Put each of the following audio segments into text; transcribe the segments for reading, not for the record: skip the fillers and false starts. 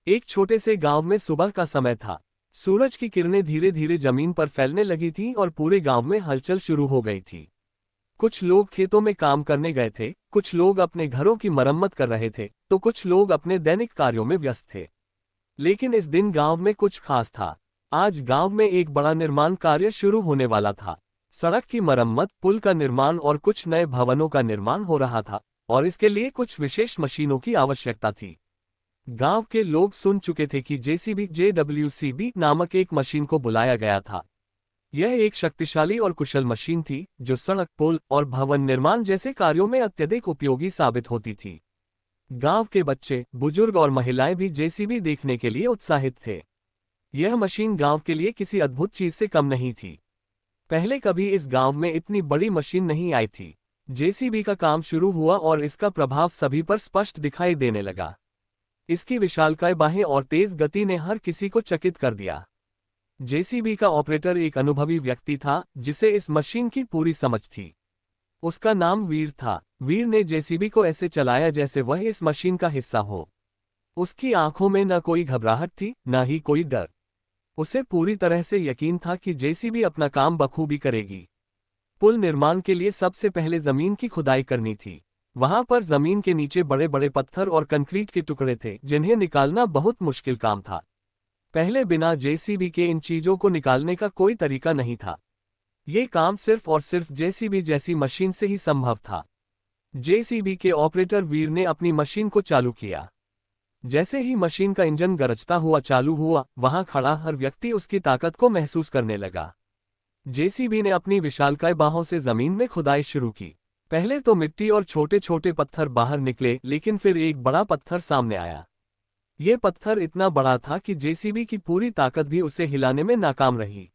एक छोटे से गांव में सुबह का समय था। सूरज की किरणें धीरे धीरे जमीन पर फैलने लगी थीं और पूरे गांव में हलचल शुरू हो गई थी। कुछ लोग खेतों में काम करने गए थे, कुछ लोग अपने घरों की मरम्मत कर रहे थे, तो कुछ लोग अपने दैनिक कार्यों में व्यस्त थे। लेकिन इस दिन गांव में कुछ खास था। आज गांव में एक बड़ा निर्माण कार्य शुरू होने वाला था। सड़क की मरम्मत, पुल का निर्माण और कुछ नए भवनों का निर्माण हो रहा था, और इसके लिए कुछ विशेष मशीनों की आवश्यकता थी। गांव के लोग सुन चुके थे कि जेसीबी नामक एक मशीन को बुलाया गया था। यह एक शक्तिशाली और कुशल मशीन थी जो सड़क, पुल और भवन निर्माण जैसे कार्यों में अत्यधिक उपयोगी साबित होती थी। गांव के बच्चे, बुजुर्ग और महिलाएं भी जेसीबी देखने के लिए उत्साहित थे। यह मशीन गांव के लिए किसी अद्भुत चीज से कम नहीं थी। पहले कभी इस गांव में इतनी बड़ी मशीन नहीं आई थी। जेसीबी का काम शुरू हुआ और इसका प्रभाव सभी पर स्पष्ट दिखाई देने लगा। इसकी विशालकाय बाहें और तेज गति ने हर किसी को चकित कर दिया। जेसीबी का ऑपरेटर एक अनुभवी व्यक्ति था जिसे इस मशीन की पूरी समझ थी। उसका नाम वीर था। वीर ने जेसीबी को ऐसे चलाया जैसे वह इस मशीन का हिस्सा हो। उसकी आंखों में न कोई घबराहट थी, न ही कोई डर। उसे पूरी तरह से यकीन था कि जेसीबी अपना काम बखूबी करेगी। पुल निर्माण के लिए सबसे पहले जमीन की खुदाई करनी थी। वहां पर जमीन के नीचे बड़े बड़े पत्थर और कंक्रीट के टुकड़े थे जिन्हें निकालना बहुत मुश्किल काम था। पहले बिना जेसीबी के इन चीजों को निकालने का कोई तरीका नहीं था। ये काम सिर्फ और सिर्फ जेसीबी जैसी मशीन से ही संभव था। जेसीबी के ऑपरेटर वीर ने अपनी मशीन को चालू किया। जैसे ही मशीन का इंजन गरजता हुआ चालू हुआ, वहां खड़ा हर व्यक्ति उसकी ताकत को महसूस करने लगा। जेसीबी ने अपनी विशालकाय बाहों से जमीन में खुदाई शुरू की। पहले तो मिट्टी और छोटे छोटे पत्थर बाहर निकले, लेकिन फिर एक बड़ा पत्थर सामने आया। यह पत्थर इतना बड़ा था कि जेसीबी की पूरी ताकत भी उसे हिलाने में नाकाम रही।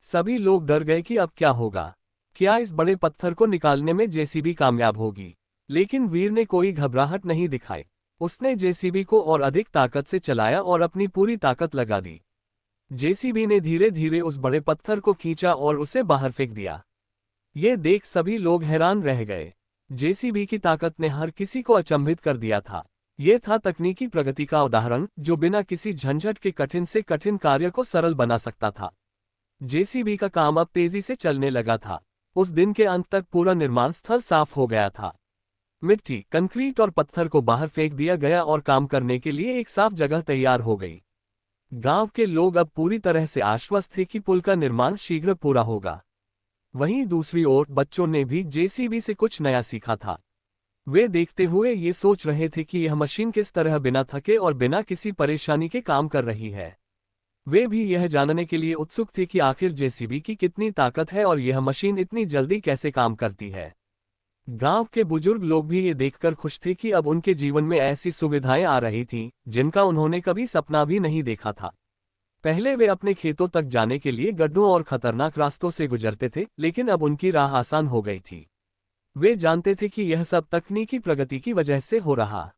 सभी लोग डर गए कि अब क्या होगा। क्या इस बड़े पत्थर को निकालने में जेसीबी कामयाब होगी? लेकिन वीर ने कोई घबराहट नहीं दिखाई। उसने जेसीबी को और अधिक ताकत से चलाया और अपनी पूरी ताकत लगा दी। जेसीबी ने धीरे धीरे उस बड़े पत्थर को खींचा और उसे बाहर फेंक दिया। ये देख सभी लोग हैरान रह गए। जेसीबी की ताकत ने हर किसी को अचंभित कर दिया था। यह था तकनीकी प्रगति का उदाहरण जो बिना किसी झंझट के कठिन से कठिन कार्य को सरल बना सकता था। जेसीबी का काम अब तेजी से चलने लगा था। उस दिन के अंत तक पूरा निर्माण स्थल साफ हो गया था। मिट्टी, कंक्रीट और पत्थर को बाहर फेंक दिया गया और काम करने के लिए एक साफ जगह तैयार हो गई। गांव के लोग अब पूरी तरह से आश्वस्त थे कि पुल का निर्माण शीघ्र पूरा होगा। वहीं दूसरी ओर बच्चों ने भी जेसीबी से कुछ नया सीखा था। वे देखते हुए ये सोच रहे थे कि यह मशीन किस तरह बिना थके और बिना किसी परेशानी के काम कर रही है। वे भी यह जानने के लिए उत्सुक थे कि आखिर जेसीबी की कितनी ताकत है और यह मशीन इतनी जल्दी कैसे काम करती है। गांव के बुजुर्ग लोग भी ये देखकर खुश थे कि अब उनके जीवन में ऐसी सुविधाएं आ रही थीं जिनका उन्होंने कभी सपना भी नहीं देखा था। पहले वे अपने खेतों तक जाने के लिए गड्ढों और खतरनाक रास्तों से गुजरते थे, लेकिन अब उनकी राह आसान हो गई थी। वे जानते थे कि यह सब तकनीकी प्रगति की वजह से हो रहा